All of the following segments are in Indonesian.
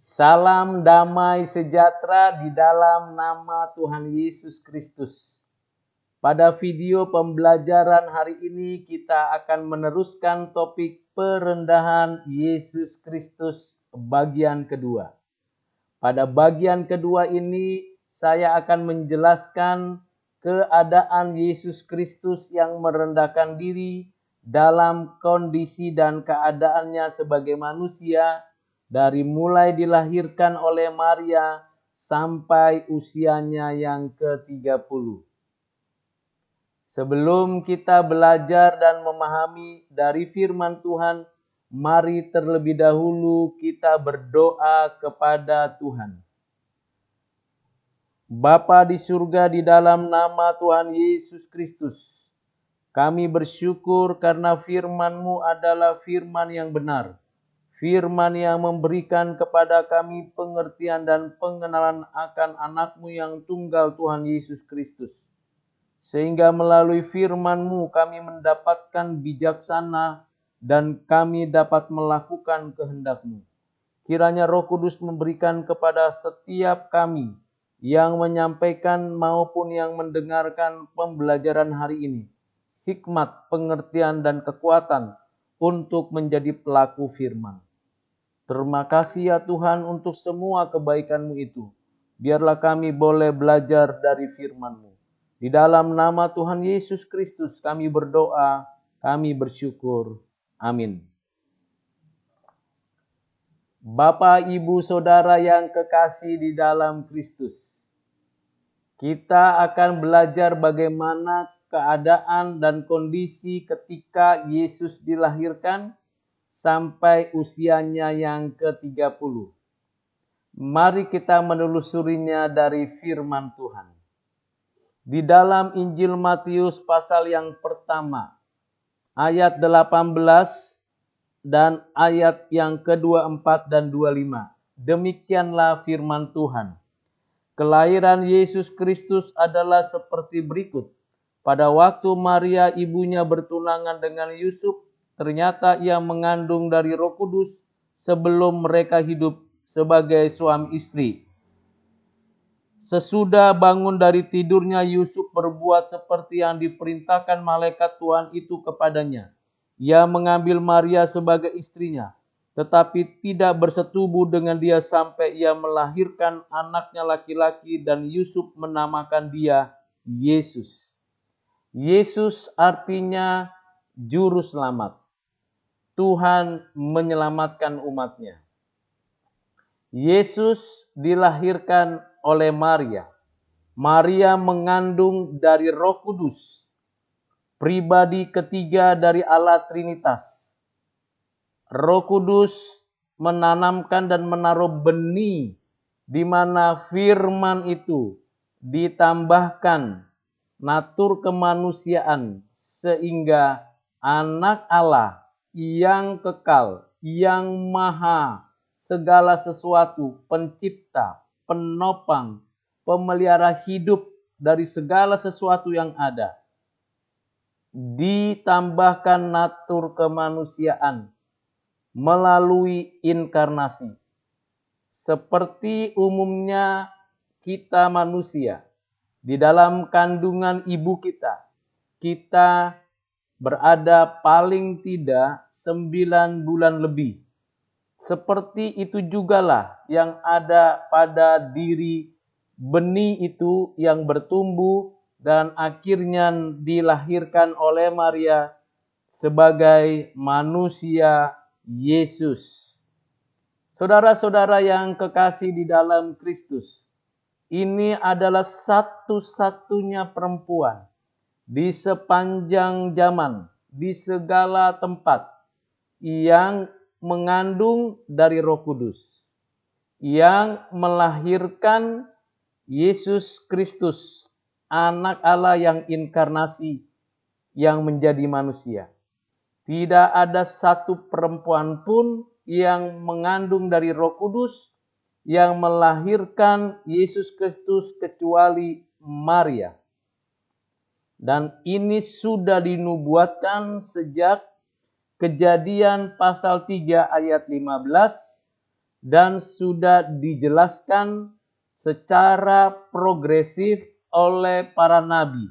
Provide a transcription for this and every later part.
Salam damai sejahtera di dalam nama Tuhan Yesus Kristus. Pada video pembelajaran hari ini kita akan meneruskan topik perendahan Yesus Kristus bagian kedua. Pada bagian kedua ini saya akan menjelaskan keadaan Yesus Kristus yang merendahkan diri dalam kondisi dan keadaannya sebagai manusia dari mulai dilahirkan oleh Maria sampai usianya yang ke-30. Sebelum kita belajar dan memahami dari firman Tuhan, mari terlebih dahulu kita berdoa kepada Tuhan. Bapa di surga, di dalam nama Tuhan Yesus Kristus, kami bersyukur karena firman-Mu adalah firman yang benar. Firman yang memberikan kepada kami pengertian dan pengenalan akan anak-Mu yang tunggal Tuhan Yesus Kristus. Sehingga melalui firman-Mu kami mendapatkan bijaksana dan kami dapat melakukan kehendak-Mu. Kiranya Roh Kudus memberikan kepada setiap kami yang menyampaikan maupun yang mendengarkan pembelajaran hari ini hikmat, pengertian, dan kekuatan untuk menjadi pelaku firman. Terima kasih ya Tuhan untuk semua kebaikan-Mu itu. Biarlah kami boleh belajar dari firman-Mu. Di dalam nama Tuhan Yesus Kristus kami berdoa, kami bersyukur. Amin. Bapak, Ibu, Saudara yang kekasih di dalam Kristus, kita akan belajar bagaimana keadaan dan kondisi ketika Yesus dilahirkan sampai usianya yang ke-30. Mari kita menelusurinya dari firman Tuhan. Di dalam Injil Matius pasal yang pertama, ayat 18 dan ayat yang ke-24 dan 25. Demikianlah firman Tuhan. Kelahiran Yesus Kristus adalah seperti berikut. Pada waktu Maria ibunya bertunangan dengan Yusuf, ternyata ia mengandung dari Roh Kudus sebelum mereka hidup sebagai suami istri. Sesudah bangun dari tidurnya, Yusuf berbuat seperti yang diperintahkan malaikat Tuhan itu kepadanya. Ia mengambil Maria sebagai istrinya, tetapi tidak bersetubuh dengan dia sampai ia melahirkan anaknya laki-laki dan Yusuf menamakan dia Yesus. Yesus artinya juru selamat. Tuhan menyelamatkan umatnya. Yesus dilahirkan oleh Maria. Maria mengandung dari Roh Kudus, pribadi ketiga dari Allah Trinitas. Roh Kudus menanamkan dan menaruh benih di mana firman itu ditambahkan natur kemanusiaan sehingga anak Allah yang kekal, yang maha segala sesuatu, pencipta, penopang, pemelihara hidup dari segala sesuatu yang ada, ditambahkan natur kemanusiaan melalui inkarnasi. Seperti umumnya kita manusia, di dalam kandungan ibu kita berada paling tidak 9 bulan lebih. Seperti itu jugalah yang ada pada diri benih itu yang bertumbuh dan akhirnya dilahirkan oleh Maria sebagai manusia Yesus. Saudara-saudara yang kekasih di dalam Kristus, ini adalah satu-satunya perempuan di sepanjang zaman, di segala tempat yang mengandung dari Roh Kudus, yang melahirkan Yesus Kristus, anak Allah yang inkarnasi, yang menjadi manusia. Tidak ada satu perempuan pun yang mengandung dari Roh Kudus, yang melahirkan Yesus Kristus kecuali Maria. Dan ini sudah dinubuatkan sejak Kejadian pasal 3 ayat 15 dan sudah dijelaskan secara progresif oleh para nabi.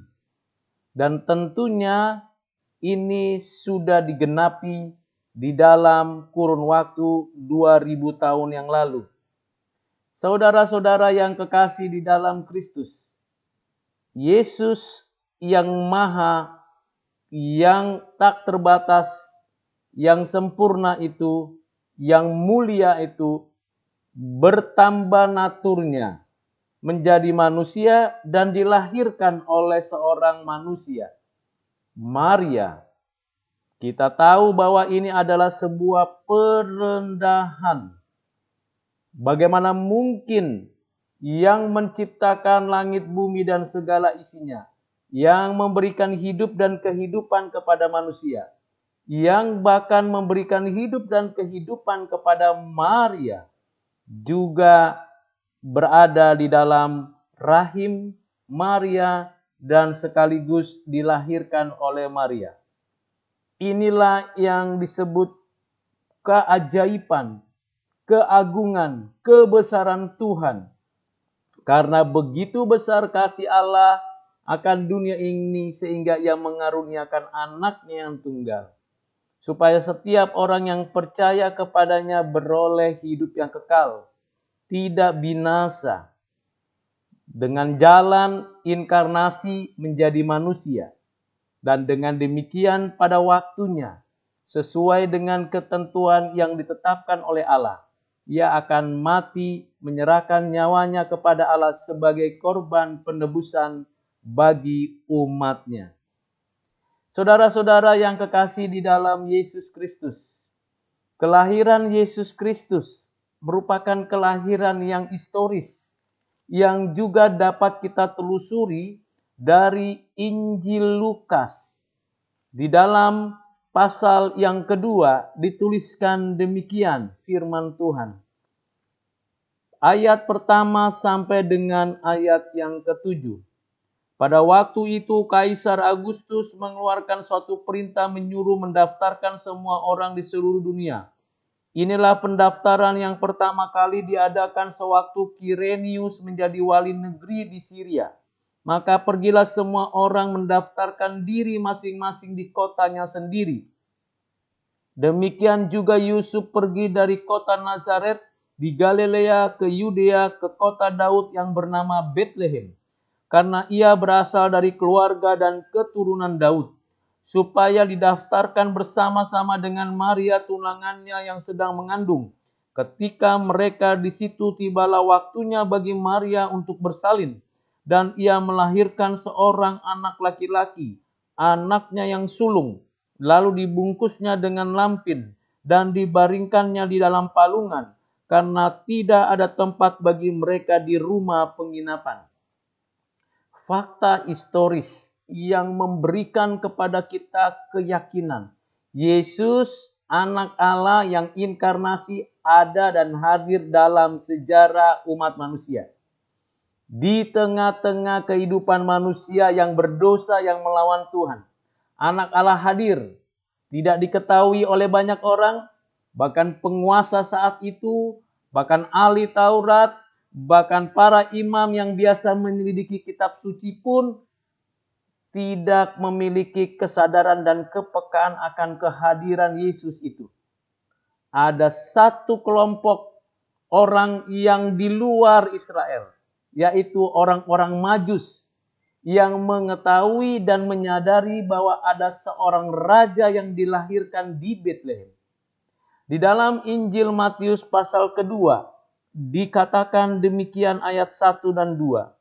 Dan tentunya ini sudah digenapi di dalam kurun waktu 2000 tahun yang lalu. Saudara-saudara yang kekasih di dalam Kristus, Yesus yang maha, yang tak terbatas, yang sempurna itu, yang mulia itu, bertambah naturnya menjadi manusia dan dilahirkan oleh seorang manusia, Maria. Kita tahu bahwa ini adalah sebuah perendahan. Bagaimana mungkin yang menciptakan langit, bumi, dan segala isinya, yang memberikan hidup dan kehidupan kepada manusia, yang bahkan memberikan hidup dan kehidupan kepada Maria, juga berada di dalam rahim Maria dan sekaligus dilahirkan oleh Maria. Inilah yang disebut keajaiban, keagungan, kebesaran Tuhan. Karena begitu besar kasih Allah akan dunia ini sehingga Ia mengaruniakan anaknya yang tunggal, supaya setiap orang yang percaya kepadanya beroleh hidup yang kekal, tidak binasa. Dengan jalan inkarnasi menjadi manusia. Dan dengan demikian pada waktunya, sesuai dengan ketentuan yang ditetapkan oleh Allah, Ia akan mati menyerahkan nyawanya kepada Allah sebagai korban penebusan bagi umatnya. Saudara-saudara yang kekasih di dalam Yesus Kristus, kelahiran Yesus Kristus merupakan kelahiran yang historis, yang juga dapat kita telusuri dari Injil Lukas. Di dalam pasal yang kedua dituliskan demikian firman Tuhan. Ayat pertama sampai dengan ayat yang ke-7. Pada waktu itu Kaisar Agustus mengeluarkan suatu perintah menyuruh mendaftarkan semua orang di seluruh dunia. Inilah pendaftaran yang pertama kali diadakan sewaktu Kirenius menjadi wali negeri di Syria. Maka pergilah semua orang mendaftarkan diri masing-masing di kotanya sendiri. Demikian juga Yusuf pergi dari kota Nazaret di Galilea ke Yudea ke kota Daud yang bernama Betlehem. Karena ia berasal dari keluarga dan keturunan Daud, supaya didaftarkan bersama-sama dengan Maria tunangannya yang sedang mengandung. Ketika mereka di situ, tibalah waktunya bagi Maria untuk bersalin, dan ia melahirkan seorang anak laki-laki, anaknya yang sulung, lalu dibungkusnya dengan lampin, dan dibaringkannya di dalam palungan, karena tidak ada tempat bagi mereka di rumah penginapan. Fakta historis yang memberikan kepada kita keyakinan. Yesus, anak Allah yang inkarnasi, ada dan hadir dalam sejarah umat manusia. Di tengah-tengah kehidupan manusia yang berdosa yang melawan Tuhan, anak Allah hadir. Tidak diketahui oleh banyak orang, bahkan penguasa saat itu, bahkan ahli Taurat, bahkan para imam yang biasa menyelidiki kitab suci pun tidak memiliki kesadaran dan kepekaan akan kehadiran Yesus itu. Ada satu kelompok orang yang di luar Israel, yaitu orang-orang Majus, yang mengetahui dan menyadari bahwa ada seorang raja yang dilahirkan di Betlehem. Di dalam Injil Matius pasal kedua, dikatakan demikian ayat 1 dan 2.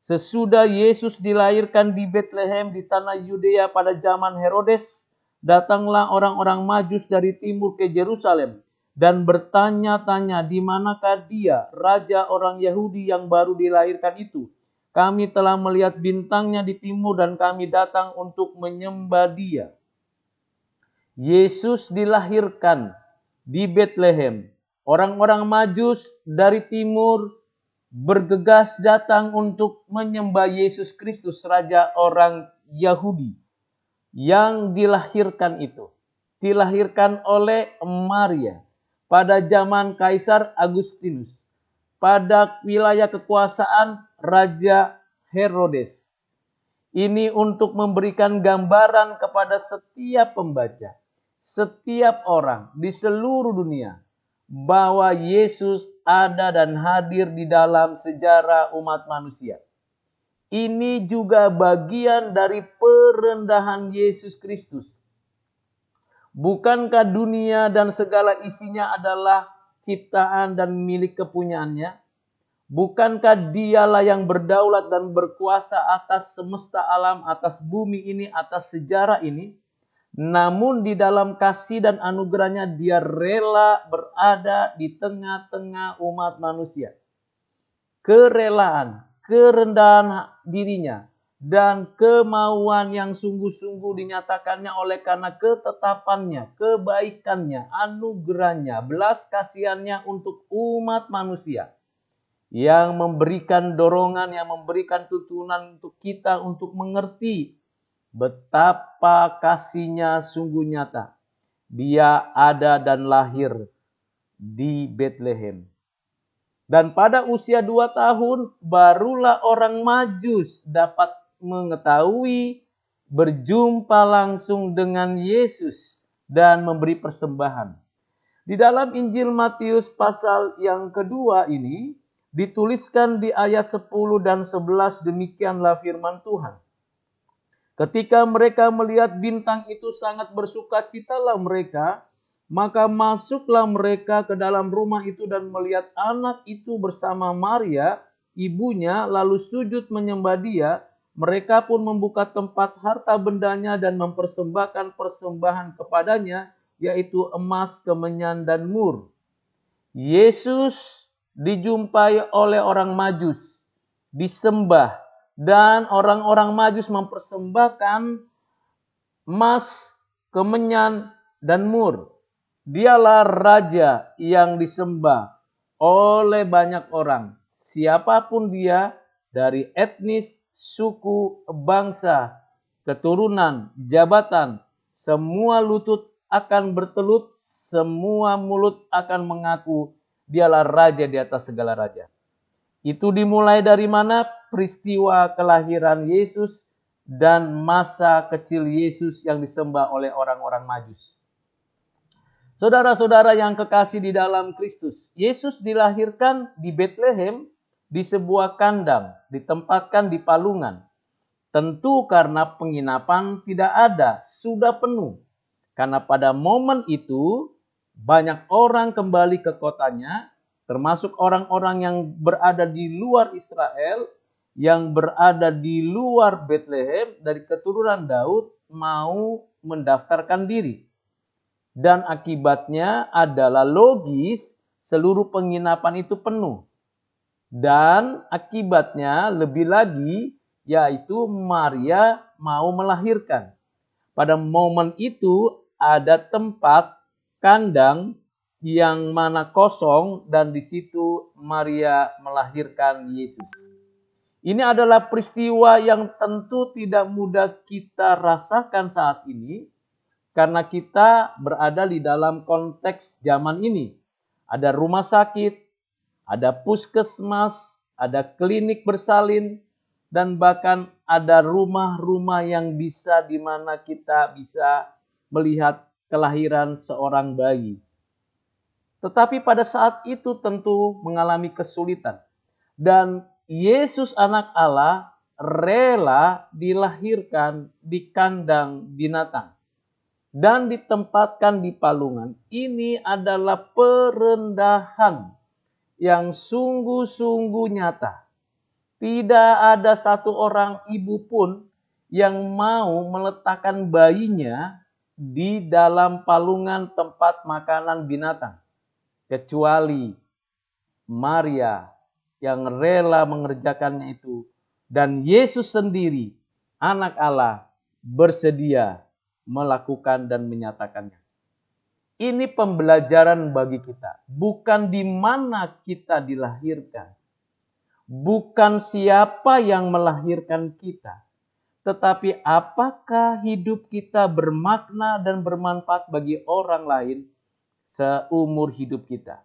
Sesudah Yesus dilahirkan di Betlehem di tanah Yudea pada zaman Herodes, datanglah orang-orang Majus dari timur ke Yerusalem dan bertanya-tanya, di manakah dia, raja orang Yahudi yang baru dilahirkan itu? Kami telah melihat bintangnya di timur dan kami datang untuk menyembah dia. Yesus dilahirkan di Betlehem. Orang-orang Majus dari timur bergegas datang untuk menyembah Yesus Kristus, raja orang Yahudi yang dilahirkan itu. Dilahirkan oleh Maria. pada zaman Kaisar Agustinus, pada wilayah kekuasaan Raja Herodes. Ini untuk memberikan gambaran kepada setiap pembaca, setiap orang di seluruh dunia, bahwa Yesus ada dan hadir di dalam sejarah umat manusia. Ini juga bagian dari perendahan Yesus Kristus. Bukankah dunia dan segala isinya adalah ciptaan dan milik kepunyaannya? Bukankah dialah yang berdaulat dan berkuasa atas semesta alam, atas bumi ini, atas sejarah ini? Namun di dalam kasih dan anugerahnya dia rela berada di tengah-tengah umat manusia. Kerelaan, kerendahan dirinya, dan kemauan yang sungguh-sungguh dinyatakannya oleh karena ketetapannya, kebaikannya, anugerahnya, belas kasihannya untuk umat manusia. Yang memberikan dorongan, yang memberikan tuntunan untuk kita untuk mengerti betapa kasihnya sungguh nyata. Dia ada dan lahir di Bethlehem. Dan pada usia 2 tahun barulah orang Majus dapat mengetahui, berjumpa langsung dengan Yesus dan memberi persembahan. Di dalam Injil Matius pasal yang kedua ini, dituliskan di ayat 10 dan 11 demikianlah firman Tuhan. Ketika mereka melihat bintang itu sangat bersukacitalah mereka, maka masuklah mereka ke dalam rumah itu dan melihat anak itu bersama Maria, ibunya, lalu sujud menyembah dia. Mereka pun membuka tempat harta bendanya dan mempersembahkan persembahan kepadanya, yaitu emas, kemenyan, dan mur. Yesus dijumpai oleh orang Majus, disembah, dan orang-orang Majus mempersembahkan emas, kemenyan, dan mur. Dialah raja yang disembah oleh banyak orang, siapapun dia, dari etnis, suku, bangsa, keturunan, jabatan, semua lutut akan bertelut, semua mulut akan mengaku dialah raja di atas segala raja. Itu dimulai dari mana? Peristiwa kelahiran Yesus dan masa kecil Yesus yang disembah oleh orang-orang Majus. Saudara-saudara yang kekasih di dalam Kristus, Yesus dilahirkan di Bethlehem di sebuah kandang, ditempatkan di palungan. Tentu karena penginapan tidak ada, sudah penuh. Karena pada momen itu banyak orang kembali ke kotanya, termasuk orang-orang yang berada di luar Israel, yang berada di luar Bethlehem dari keturunan Daud, mau mendaftarkan diri. Dan akibatnya adalah logis, seluruh penginapan itu penuh. Dan akibatnya lebih lagi, yaitu Maria mau melahirkan. Pada momen itu ada tempat kandang yang mana kosong dan di situ Maria melahirkan Yesus. Ini adalah peristiwa yang tentu tidak mudah kita rasakan saat ini karena kita berada di dalam konteks zaman ini. Ada rumah sakit, ada puskesmas, ada klinik bersalin, dan bahkan ada rumah-rumah yang bisa di mana kita bisa melihat kelahiran seorang bayi. Tetapi pada saat itu tentu mengalami kesulitan. Dan Yesus anak Allah rela dilahirkan di kandang binatang dan ditempatkan di palungan. Ini adalah perendahan yang sungguh-sungguh nyata. Tidak ada satu orang ibu pun yang mau meletakkan bayinya di dalam palungan tempat makanan binatang. Kecuali Maria yang rela mengerjakannya itu. Dan Yesus sendiri, anak Allah, bersedia melakukan dan menyatakannya. Ini pembelajaran bagi kita. Bukan di mana kita dilahirkan. Bukan siapa yang melahirkan kita. Tetapi apakah hidup kita bermakna dan bermanfaat bagi orang lain seumur hidup kita.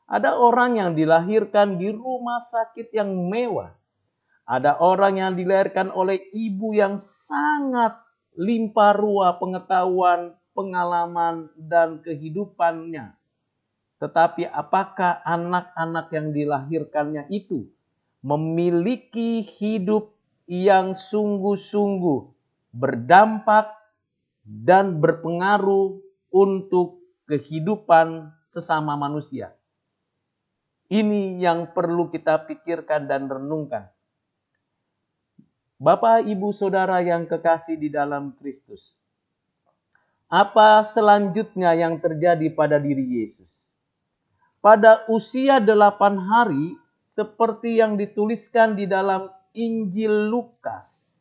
Ada orang yang dilahirkan di rumah sakit yang mewah. Ada orang yang dilahirkan oleh ibu yang sangat limpah ruah pengetahuan, pengalaman, dan kehidupannya. Tetapi apakah anak-anak yang dilahirkannya itu memiliki hidup yang sungguh-sungguh berdampak dan berpengaruh untuk kehidupan sesama manusia? Ini yang perlu kita pikirkan dan renungkan. Bapak, Ibu, Saudara yang kekasih di dalam Kristus. Apa selanjutnya yang terjadi pada diri Yesus? Pada usia 8 hari, seperti yang dituliskan di dalam Injil Lukas,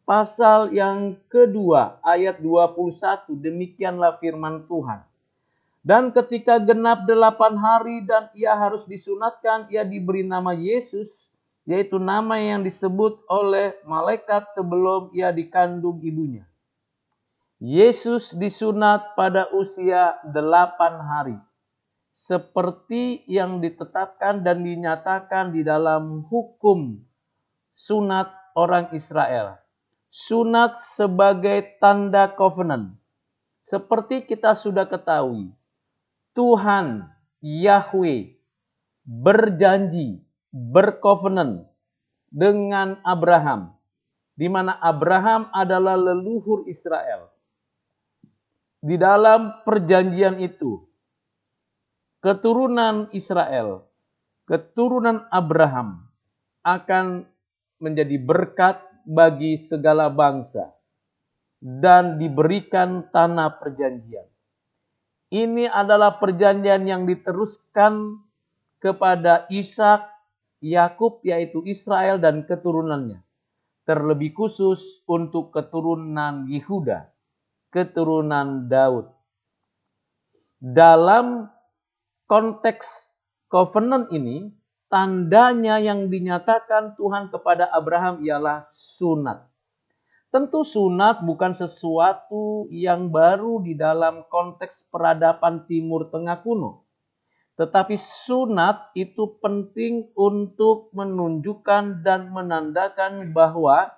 pasal yang kedua, ayat 21, demikianlah firman Tuhan. Dan ketika genap 8 hari dan ia harus disunatkan, ia diberi nama Yesus, yaitu nama yang disebut oleh malaikat sebelum ia dikandung ibunya. Yesus disunat pada usia 8 hari. Seperti yang ditetapkan dan dinyatakan di dalam hukum sunat orang Israel. Sunat sebagai tanda covenant. Seperti kita sudah ketahui, Tuhan Yahweh berjanji, bercovenant dengan Abraham, di mana Abraham adalah leluhur Israel. Di dalam perjanjian itu, keturunan Israel, keturunan Abraham akan menjadi berkat bagi segala bangsa dan diberikan tanah perjanjian. Ini adalah perjanjian yang diteruskan kepada Ishak, Yakub, yaitu Israel dan keturunannya. Terlebih khusus untuk keturunan Yehuda, keturunan Daud. Dalam konteks covenant ini, tandanya yang dinyatakan Tuhan kepada Abraham ialah sunat. Tentu sunat bukan sesuatu yang baru di dalam konteks peradaban Timur Tengah kuno. Tetapi sunat itu penting untuk menunjukkan dan menandakan bahwa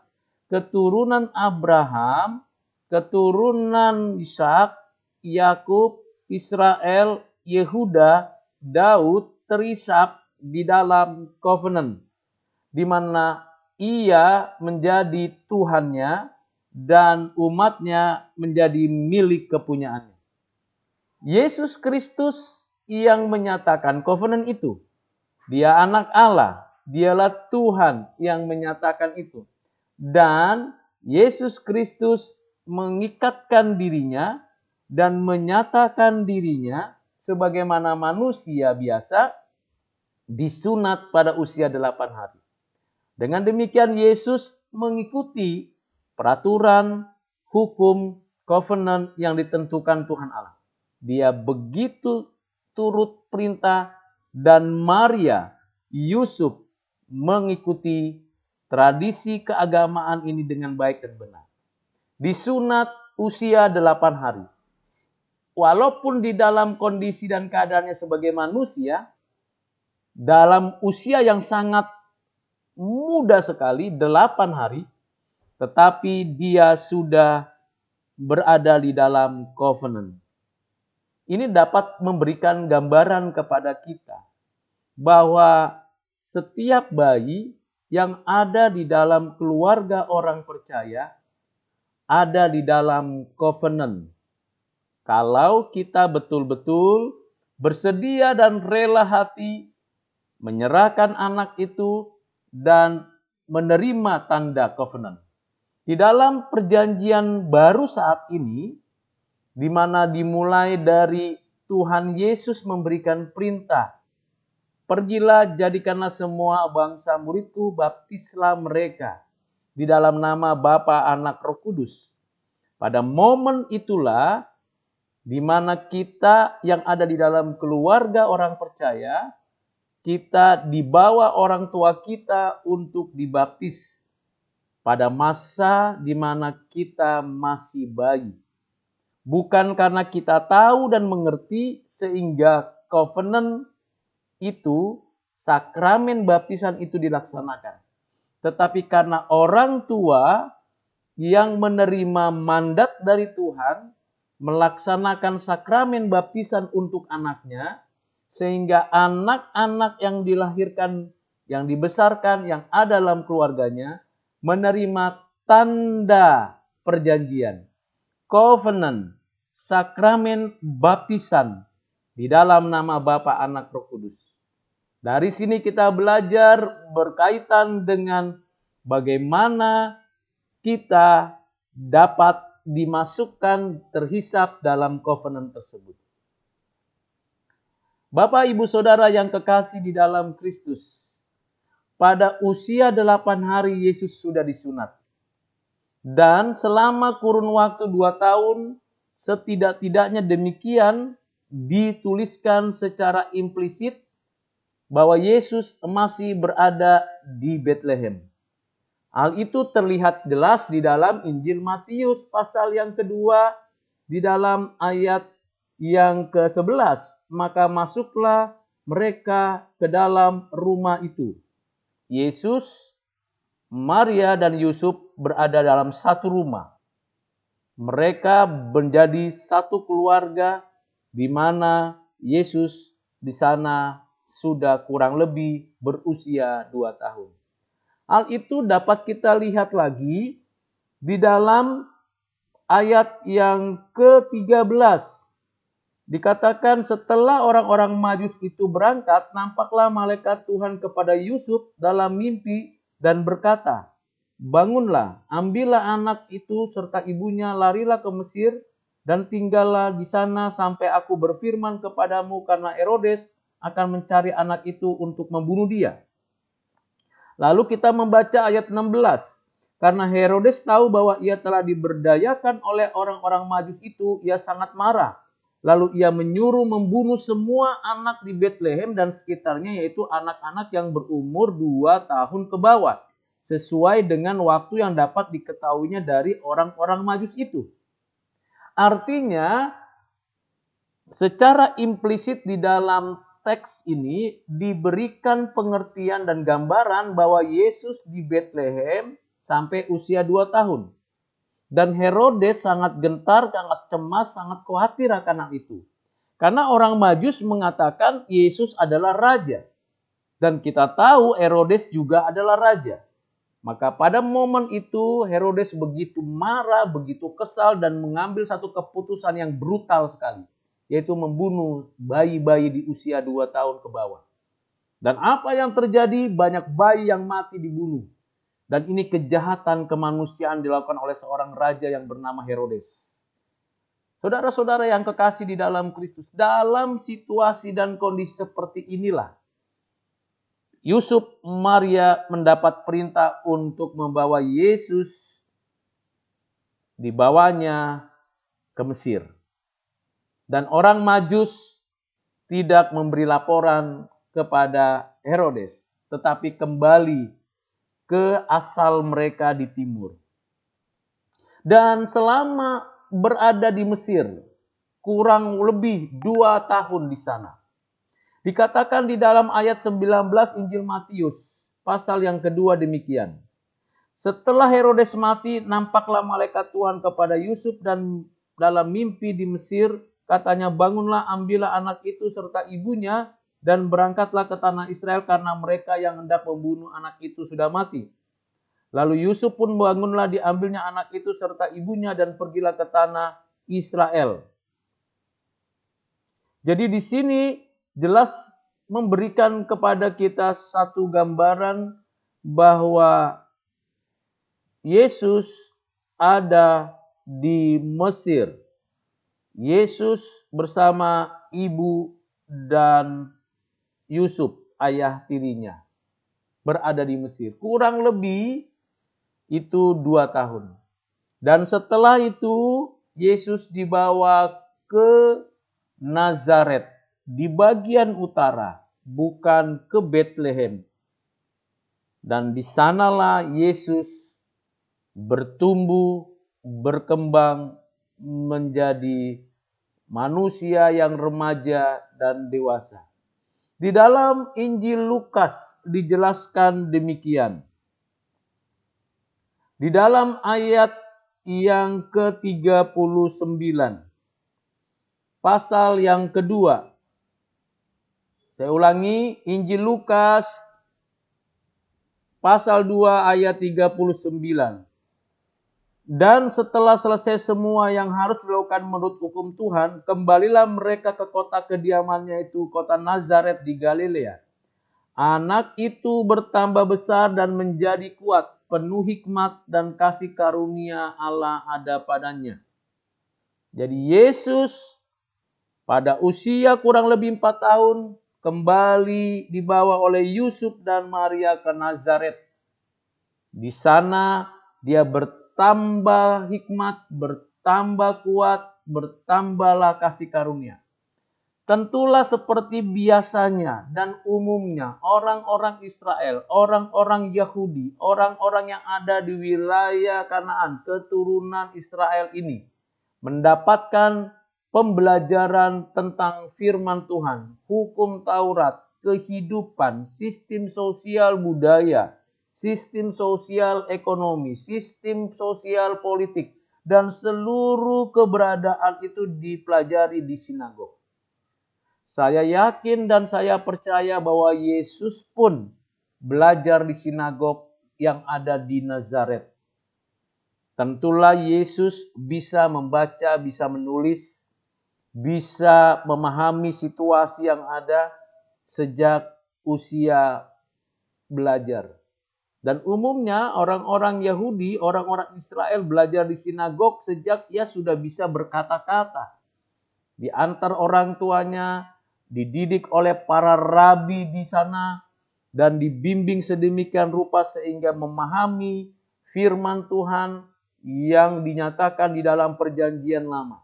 keturunan Abraham, keturunan Ishak, Yakub, Israel, Yehuda, Daud terisak di dalam covenant, di mana ia menjadi Tuhannya dan umatnya menjadi milik kepunyaannya. Yesus Kristus yang menyatakan covenant itu. Dia anak Allah, dialah Tuhan yang menyatakan itu. Dan Yesus Kristus mengikatkan dirinya dan menyatakan dirinya sebagaimana manusia biasa disunat pada usia 8 hari. Dengan demikian Yesus mengikuti peraturan, hukum, covenant yang ditentukan Tuhan Allah. Dia begitu turut perintah dan Maria, Yusuf mengikuti tradisi keagamaan ini dengan baik dan benar. Disunat usia 8 hari. Walaupun di dalam kondisi dan keadaannya sebagai manusia, dalam usia yang sangat muda sekali, 8 hari, tetapi dia sudah berada di dalam covenant. Ini dapat memberikan gambaran kepada kita bahwa setiap bayi yang ada di dalam keluarga orang percaya ada di dalam covenant. Kalau kita betul-betul bersedia dan rela hati menyerahkan anak itu dan menerima tanda covenant. Di dalam perjanjian baru saat ini, di mana dimulai dari Tuhan Yesus memberikan perintah, pergilah jadikanlah semua bangsa muridku, baptislah mereka di dalam nama Bapa, Anak, Roh Kudus. Pada momen itulah di mana kita yang ada di dalam keluarga orang percaya, kita dibawa orang tua kita untuk dibaptis pada masa di mana kita masih bayi. Bukan karena kita tahu dan mengerti sehingga covenant itu, sakramen baptisan itu dilaksanakan. Tetapi karena orang tua yang menerima mandat dari Tuhan melaksanakan sakramen baptisan untuk anaknya, sehingga anak-anak yang dilahirkan, yang dibesarkan, yang ada dalam keluarganya menerima tanda perjanjian, covenant, sakramen baptisan di dalam nama Bapa, Anak, Roh Kudus. Dari sini kita belajar berkaitan dengan bagaimana kita dapat dimasukkan terhisap dalam covenant tersebut. Bapak, Ibu, Saudara yang kekasih di dalam Kristus, pada usia 8 hari Yesus sudah disunat. Dan selama kurun waktu 2 tahun, setidak-tidaknya demikian dituliskan secara implisit bahwa Yesus masih berada di Bethlehem. Hal itu terlihat jelas di dalam Injil Matius pasal yang kedua, di dalam ayat yang ke-11. Maka masuklah mereka ke dalam rumah itu. Yesus, Maria, dan Yusuf berada dalam satu rumah. Mereka menjadi satu keluarga, di mana Yesus di sana sudah kurang lebih berusia 2 tahun. Hal itu dapat kita lihat lagi di dalam ayat yang ke-13. Dikatakan setelah orang-orang Majus itu berangkat, nampaklah malaikat Tuhan kepada Yusuf dalam mimpi dan berkata, "Bangunlah, ambillah anak itu serta ibunya, larilah ke Mesir dan tinggallah di sana sampai aku berfirman kepadamu, karena Herodes akan mencari anak itu untuk membunuh dia." Lalu kita membaca ayat 16. Karena Herodes tahu bahwa ia telah diberdayakan oleh orang-orang Majus itu, ia sangat marah. Lalu ia menyuruh membunuh semua anak di Bethlehem dan sekitarnya, yaitu anak-anak yang berumur 2 tahun ke bawah, sesuai dengan waktu yang dapat diketahuinya dari orang-orang Majus itu. Artinya, secara implisit di dalam teks ini diberikan pengertian dan gambaran bahwa Yesus di Bethlehem sampai usia 2 tahun. Dan Herodes sangat gentar, sangat cemas, sangat khawatir akan hal itu. Karena orang Majus mengatakan Yesus adalah raja. Dan kita tahu Herodes juga adalah raja. Maka pada momen itu Herodes begitu marah, begitu kesal dan mengambil satu keputusan yang brutal sekali, yaitu membunuh bayi-bayi di usia 2 tahun ke bawah. Dan apa yang terjadi? Banyak bayi yang mati dibunuh. Dan ini kejahatan kemanusiaan dilakukan oleh seorang raja yang bernama Herodes. Saudara-saudara yang kekasih di dalam Kristus, dalam situasi dan kondisi seperti inilah Yusuf, Maria mendapat perintah untuk membawa Yesus, dibawanya ke Mesir. Dan orang Majus tidak memberi laporan kepada Herodes, tetapi kembali ke asal mereka di timur. Dan selama berada di Mesir, kurang lebih 2 tahun di sana. Dikatakan di dalam ayat 19 Injil Matius, pasal yang kedua demikian. Setelah Herodes mati, nampaklah malaikat Tuhan kepada Yusuf dan dalam mimpi di Mesir, katanya, "Bangunlah, ambillah anak itu serta ibunya dan berangkatlah ke tanah Israel, karena mereka yang hendak membunuh anak itu sudah mati." Lalu Yusuf pun bangunlah, diambilnya anak itu serta ibunya dan pergilah ke tanah Israel. Jadi di sini jelas memberikan kepada kita satu gambaran bahwa Yesus ada di Mesir. Yesus bersama ibu dan Yusuf, ayah tirinya, berada di Mesir. Kurang lebih itu 2 tahun. Dan setelah itu Yesus dibawa ke Nazaret di bagian utara, bukan ke Bethlehem. Dan di sanalah Yesus bertumbuh, berkembang, menjadi manusia yang remaja dan dewasa. Di dalam Injil Lukas dijelaskan demikian. Di dalam ayat yang ke-39, pasal yang kedua. Saya ulangi, Injil Lukas pasal 2 ayat 39. Dan setelah selesai semua yang harus dilakukan menurut hukum Tuhan, kembalilah mereka ke kota kediamannya, itu kota Nazaret di Galilea. Anak itu bertambah besar dan menjadi kuat, penuh hikmat dan kasih karunia Allah ada padanya. Jadi Yesus pada usia kurang lebih 4 tahun kembali dibawa oleh Yusuf dan Maria ke Nazaret. Di sana dia bertambah hikmat, bertambah kuat, bertambahlah kasih karunia. Tentulah seperti biasanya dan umumnya orang-orang Israel, orang-orang Yahudi, orang-orang yang ada di wilayah Kanaan, keturunan Israel ini mendapatkan pembelajaran tentang firman Tuhan, hukum Taurat, kehidupan, sistem sosial budaya, sistem sosial ekonomi, sistem sosial politik, dan seluruh keberadaan itu dipelajari di sinagog. Saya yakin dan saya percaya bahwa Yesus pun belajar di sinagog yang ada di Nazaret. Tentulah Yesus bisa membaca, bisa menulis, bisa memahami situasi yang ada sejak usia belajar. Dan umumnya orang-orang Yahudi, orang-orang Israel belajar di sinagog sejak ia sudah bisa berkata-kata. Diantar orang tuanya, dididik oleh para rabi di sana, dan dibimbing sedemikian rupa sehingga memahami firman Tuhan yang dinyatakan di dalam perjanjian lama.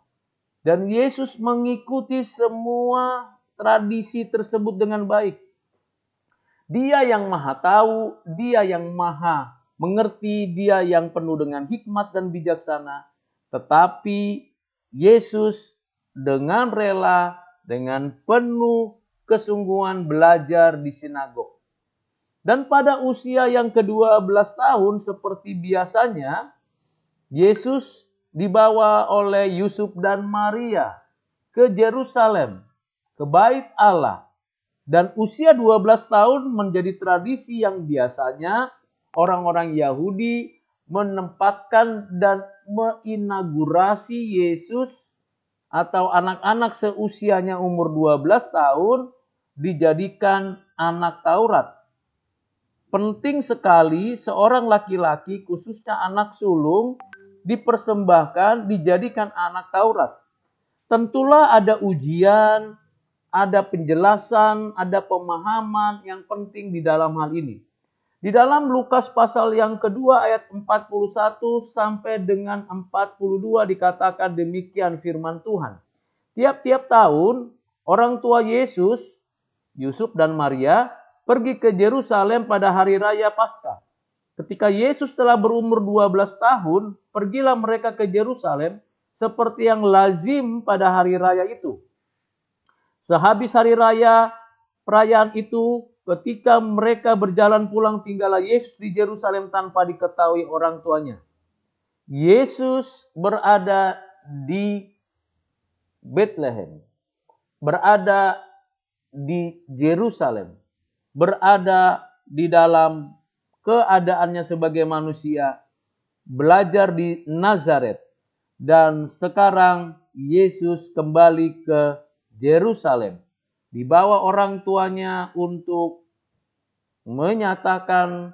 Dan Yesus mengikuti semua tradisi tersebut dengan baik. Dia yang maha tahu, dia yang maha mengerti, dia yang penuh dengan hikmat dan bijaksana. Tetapi Yesus dengan rela, dengan penuh kesungguhan belajar di sinagog. Dan pada usia yang ke-12 tahun seperti biasanya, Yesus dibawa oleh Yusuf dan Maria ke Yerusalem, ke Bait Allah. Dan usia 12 tahun menjadi tradisi yang biasanya orang-orang Yahudi menempatkan dan meninaugurasi Yesus atau anak-anak seusianya umur 12 tahun dijadikan anak Taurat. Penting sekali seorang laki-laki, khususnya anak sulung, dipersembahkan, dijadikan anak Taurat. Tentulah ada ujian, ada penjelasan, ada pemahaman yang penting di dalam hal ini. Di dalam Lukas pasal yang kedua ayat 41 sampai dengan 42 dikatakan demikian firman Tuhan. Tiap-tiap tahun orang tua Yesus, Yusuf dan Maria, pergi ke Yerusalem pada hari raya Paskah. Ketika Yesus telah berumur 12 tahun, pergilah mereka ke Yerusalem seperti yang lazim pada hari raya itu. Sehabis hari raya, perayaan itu, ketika mereka berjalan pulang, tinggallah Yesus di Yerusalem tanpa diketahui orang tuanya. Yesus berada di Bethlehem, berada di Yerusalem, berada di dalam keadaannya sebagai manusia, belajar di Nazaret, dan sekarang Yesus kembali ke Yerusalem, dibawa orang tuanya untuk menyatakan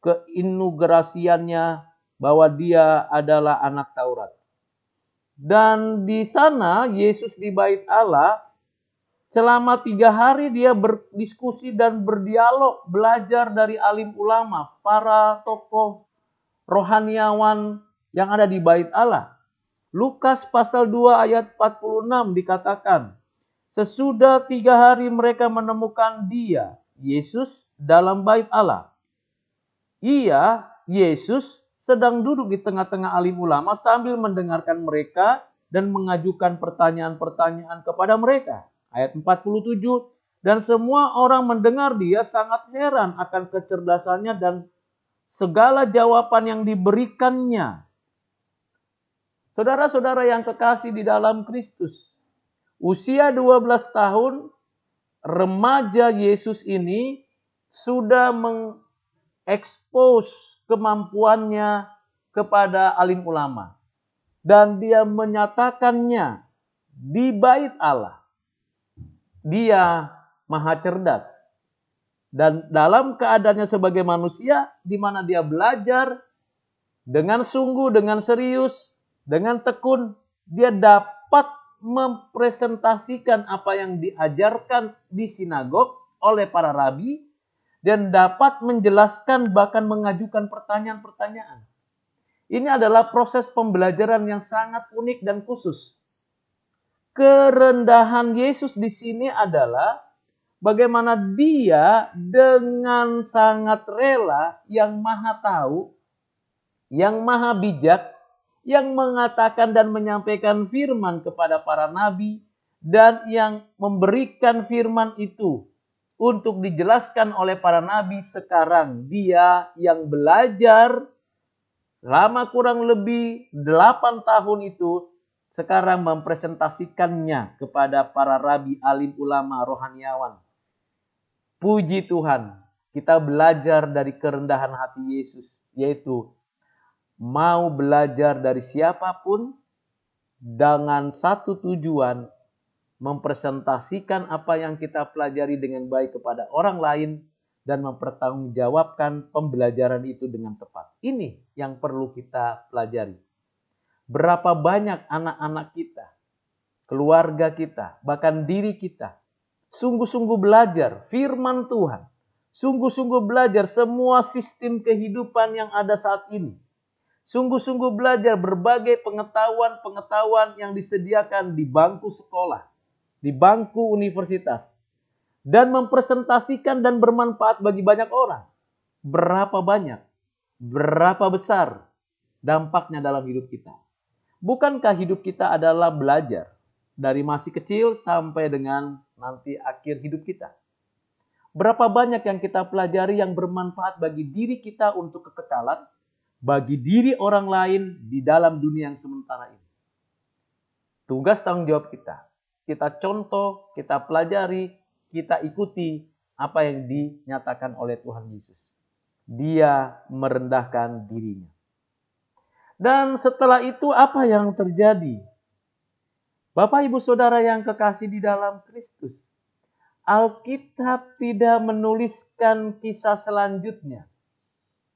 keinaugerasiannya bahwa dia adalah anak Taurat. Dan di sana Yesus di Bait Allah, selama 3 hari dia berdiskusi dan berdialog, belajar dari alim ulama, para tokoh rohaniawan yang ada di Bait Allah. Lukas pasal 2 ayat 46 dikatakan, sesudah 3 hari mereka menemukan dia, Yesus, dalam Bait Allah. Yesus, sedang duduk di tengah-tengah alim ulama sambil mendengarkan mereka dan mengajukan pertanyaan-pertanyaan kepada mereka. Ayat 47, dan semua orang mendengar dia sangat heran akan kecerdasannya dan segala jawaban yang diberikannya. Saudara-saudara yang kekasih di dalam Kristus, usia 12 tahun, remaja Yesus ini sudah mengekspos kemampuannya kepada alim ulama. Dan dia menyatakannya di bait Allah. Dia maha cerdas. Dan dalam keadaannya sebagai manusia, di mana dia belajar dengan sungguh, dengan serius, dengan tekun, dia dapat mempresentasikan apa yang diajarkan di sinagog oleh para rabi, dan dapat menjelaskan bahkan mengajukan pertanyaan-pertanyaan. Ini adalah proses pembelajaran yang sangat unik dan khusus. Kerendahan Yesus di sini adalah bagaimana dia dengan sangat rela, yang maha tahu, yang maha bijak, yang mengatakan dan menyampaikan firman kepada para nabi, dan yang memberikan firman itu untuk dijelaskan oleh para nabi. Sekarang dia yang belajar lama kurang lebih 8 tahun itu, sekarang mempresentasikannya kepada para rabi, alim ulama, rohaniawan. Puji Tuhan, kita belajar dari kerendahan hati Yesus, yaitu mau belajar dari siapapun dengan satu tujuan, mempresentasikan apa yang kita pelajari dengan baik kepada orang lain dan mempertanggungjawabkan pembelajaran itu dengan tepat. Ini yang perlu kita pelajari. Berapa banyak anak-anak kita, keluarga kita, bahkan diri kita sungguh-sungguh belajar firman Tuhan, sungguh-sungguh belajar semua sistem kehidupan yang ada saat ini. Sungguh-sungguh belajar berbagai pengetahuan-pengetahuan yang disediakan di bangku sekolah, di bangku universitas, dan mempresentasikan dan bermanfaat bagi banyak orang. Berapa banyak, berapa besar dampaknya dalam hidup kita. Bukankah hidup kita adalah belajar dari masih kecil sampai dengan nanti akhir hidup kita? Berapa banyak yang kita pelajari yang bermanfaat bagi diri kita untuk kekekalan, bagi diri orang lain di dalam dunia yang sementara ini. Tugas tanggung jawab kita contoh, kita pelajari, kita ikuti apa yang dinyatakan oleh Tuhan Yesus. Dia merendahkan dirinya. Dan setelah itu apa yang terjadi? Bapak, Ibu, Saudara yang kekasih di dalam Kristus, Alkitab tidak menuliskan kisah selanjutnya.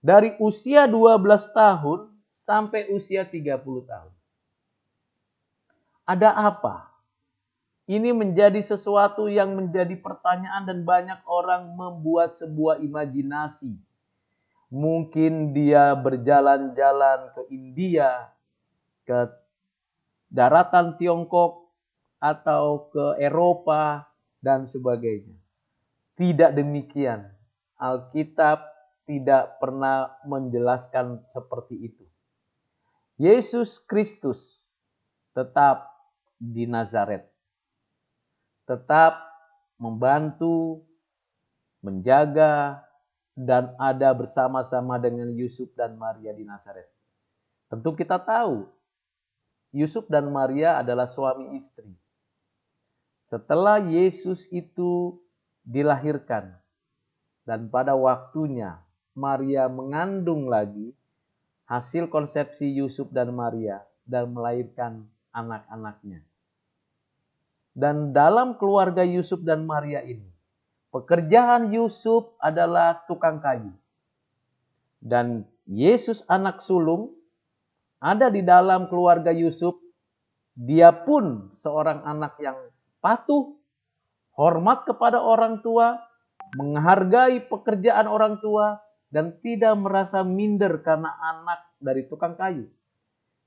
Dari usia 12 tahun sampai usia 30 tahun. Ada apa? Ini menjadi sesuatu yang menjadi pertanyaan dan banyak orang membuat sebuah imajinasi. Mungkin dia berjalan-jalan ke India, ke daratan Tiongkok, atau ke Eropa, dan sebagainya. Tidak demikian. Alkitab tidak pernah menjelaskan seperti itu. Yesus Kristus tetap di Nazaret. Tetap membantu, menjaga, dan ada bersama-sama dengan Yusuf dan Maria di Nazaret. Tentu kita tahu, Yusuf dan Maria adalah suami istri. Setelah Yesus itu dilahirkan, dan pada waktunya Maria mengandung lagi, hasil konsepsi Yusuf dan Maria, dan melahirkan anak-anaknya. Dan dalam keluarga Yusuf dan Maria ini, pekerjaan Yusuf adalah tukang kayu. Dan Yesus anak sulung ada di dalam keluarga Yusuf. Dia pun seorang anak yang patuh, hormat kepada orang tua, menghargai pekerjaan orang tua, dan tidak merasa minder karena anak dari tukang kayu.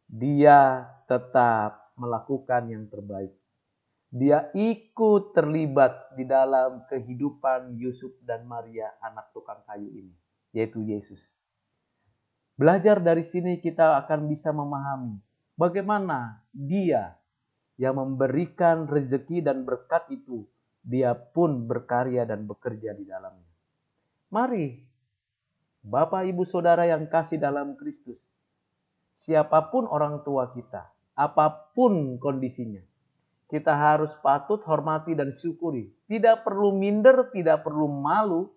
Dia tetap melakukan yang terbaik. Dia ikut terlibat di dalam kehidupan Yusuf dan Maria, anak tukang kayu ini, yaitu Yesus. Belajar dari sini kita akan bisa memahami Bagaimana Dia yang memberikan rezeki dan berkat itu, Dia pun berkarya dan bekerja di dalamnya. Mari, Bapak, Ibu, Saudara yang kasih dalam Kristus, siapapun orang tua kita, apapun kondisinya, kita harus patut hormati dan syukuri. Tidak perlu minder, tidak perlu malu,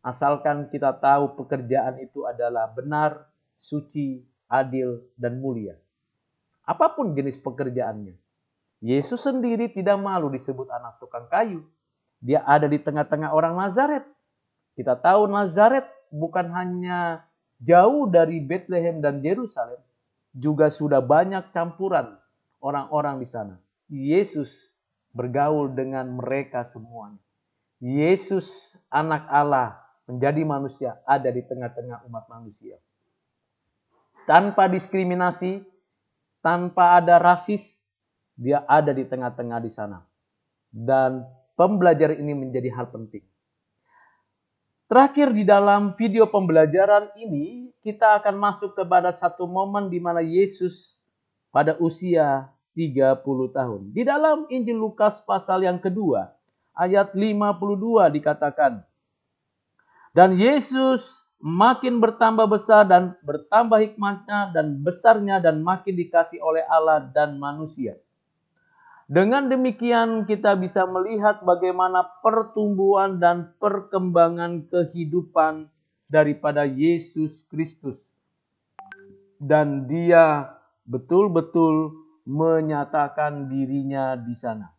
asalkan kita tahu pekerjaan itu adalah benar, suci, adil, dan mulia. Apapun jenis pekerjaannya. Yesus sendiri tidak malu disebut anak tukang kayu. Dia ada di tengah-tengah orang Nazaret. Kita tahu Nazaret bukan hanya jauh dari Bethlehem dan Yerusalem, juga sudah banyak campuran orang-orang di sana. Yesus bergaul dengan mereka semuanya. Yesus anak Allah menjadi manusia ada di tengah-tengah umat manusia. Tanpa diskriminasi, tanpa ada rasis, Dia ada di tengah-tengah di sana. Dan pembelajaran ini menjadi hal penting. Terakhir di dalam video pembelajaran ini, kita akan masuk kepada satu momen di mana Yesus pada usia 30 tahun. Di dalam Injil Lukas pasal yang kedua, ayat 52 dikatakan, dan Yesus makin bertambah besar dan bertambah hikmatnya dan besarnya dan makin dikasih oleh Allah dan manusia. Dengan demikian kita bisa melihat bagaimana pertumbuhan dan perkembangan kehidupan daripada Yesus Kristus. Dan Dia betul-betul menyatakan dirinya di sana.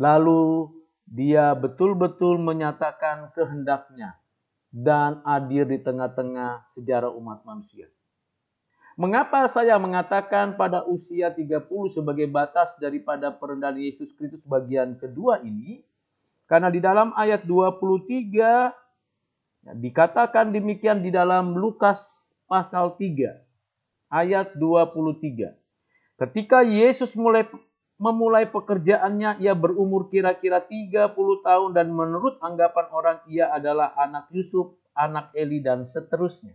Lalu Dia betul-betul menyatakan kehendaknya dan hadir di tengah-tengah sejarah umat manusia. Mengapa saya mengatakan pada usia 30 sebagai batas daripada perendahan Yesus Kristus bagian kedua ini? Karena di dalam ayat 23 dikatakan demikian di dalam Lukas pasal 3 ayat 23. Ketika Yesus memulai pekerjaannya, ia berumur kira-kira 30 tahun dan menurut anggapan orang ia adalah anak Yusuf, anak Eli dan seterusnya.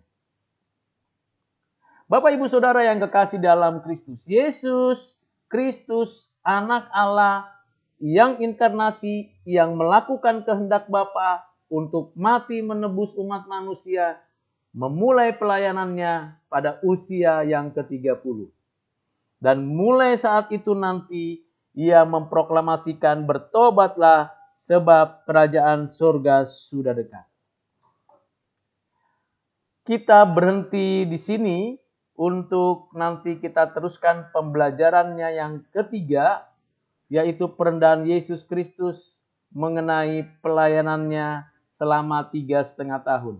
Bapak, Ibu, Saudara yang kekasih dalam Kristus, Yesus Kristus, anak Allah yang inkarnasi, yang melakukan kehendak Bapa untuk mati menebus umat manusia, memulai pelayanannya pada usia yang ke-30. Dan mulai saat itu nanti, ia memproklamasikan bertobatlah sebab kerajaan surga sudah dekat. Kita berhenti di sini. Untuk nanti kita teruskan pembelajarannya yang ketiga, yaitu perendahan Yesus Kristus mengenai pelayanannya selama 3,5 tahun.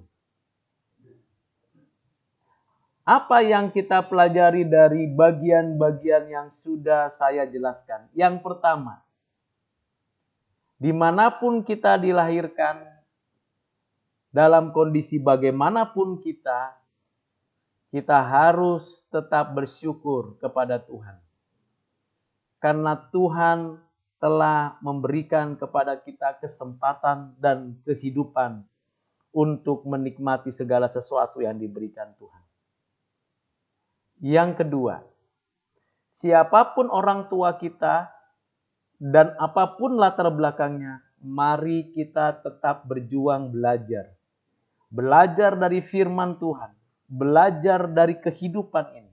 Apa yang kita pelajari dari bagian-bagian yang sudah saya jelaskan? Yang pertama, dimanapun kita dilahirkan, dalam kondisi bagaimanapun kita harus tetap bersyukur kepada Tuhan. Karena Tuhan telah memberikan kepada kita kesempatan dan kehidupan untuk menikmati segala sesuatu yang diberikan Tuhan. Yang kedua, siapapun orang tua kita dan apapun latar belakangnya, mari kita tetap berjuang belajar. Belajar dari firman Tuhan. Belajar dari kehidupan ini,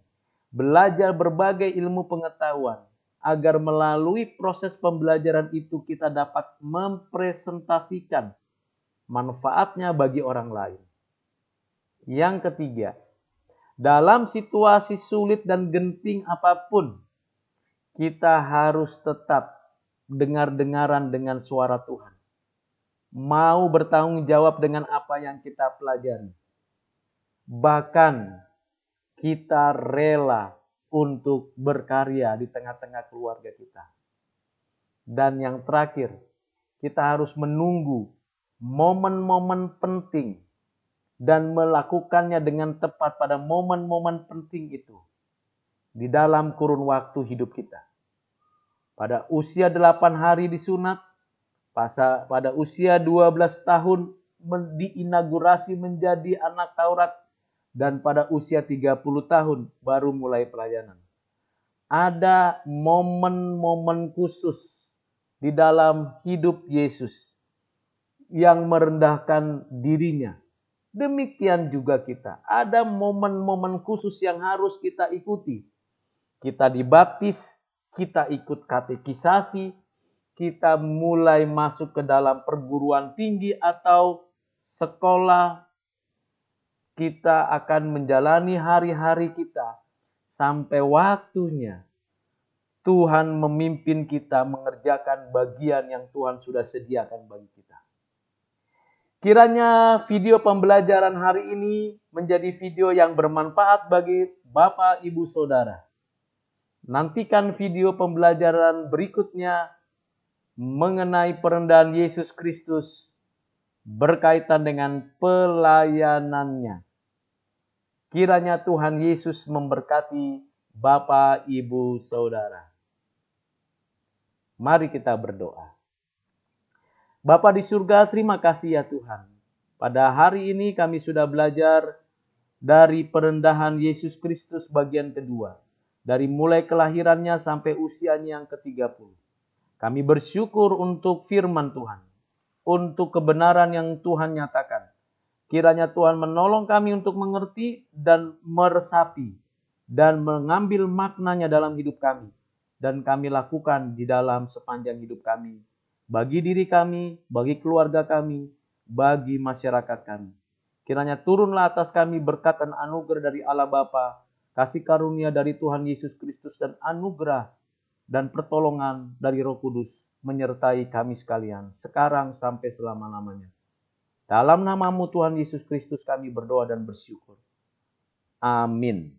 belajar berbagai ilmu pengetahuan, agar melalui proses pembelajaran itu kita dapat mempresentasikan manfaatnya bagi orang lain. Yang ketiga, dalam situasi sulit dan genting apapun, kita harus tetap dengar-dengaran dengan suara Tuhan. Mau bertanggung jawab dengan apa yang kita pelajari. Bahkan kita rela untuk berkarya di tengah-tengah keluarga kita. Dan yang terakhir, kita harus menunggu momen-momen penting dan melakukannya dengan tepat pada momen-momen penting itu di dalam kurun waktu hidup kita. Pada usia 8 hari disunat, pada usia 12 tahun diinaugurasi menjadi anak Taurat, dan pada usia 30 tahun baru mulai pelayanan. Ada momen-momen khusus di dalam hidup Yesus yang merendahkan dirinya. Demikian juga kita. Ada momen-momen khusus yang harus kita ikuti. Kita dibaptis, kita ikut katekisasi, kita mulai masuk ke dalam perguruan tinggi atau sekolah. Kita akan menjalani hari-hari kita sampai waktunya Tuhan memimpin kita mengerjakan bagian yang Tuhan sudah sediakan bagi kita. Kiranya video pembelajaran hari ini menjadi video yang bermanfaat bagi Bapak, Ibu, Saudara. Nantikan video pembelajaran berikutnya mengenai perendahan Yesus Kristus berkaitan dengan pelayanannya. Kiranya Tuhan Yesus memberkati Bapak, Ibu, Saudara. Mari kita berdoa. Bapa di surga, terima kasih ya Tuhan. Pada hari ini kami sudah belajar dari perendahan Yesus Kristus bagian kedua. Dari mulai kelahirannya sampai usianya yang ke-30. Kami bersyukur untuk firman Tuhan. Untuk kebenaran yang Tuhan nyatakan. Kiranya Tuhan menolong kami untuk mengerti dan meresapi. Dan mengambil maknanya dalam hidup kami. Dan kami lakukan di dalam sepanjang hidup kami. Bagi diri kami, bagi keluarga kami, bagi masyarakat kami. Kiranya turunlah atas kami berkat dan anugerah dari Allah Bapa, kasih karunia dari Tuhan Yesus Kristus dan anugerah dan pertolongan dari Roh Kudus menyertai kami sekalian, sekarang sampai selama-lamanya. Dalam nama-Mu Tuhan Yesus Kristus kami berdoa dan bersyukur. Amin.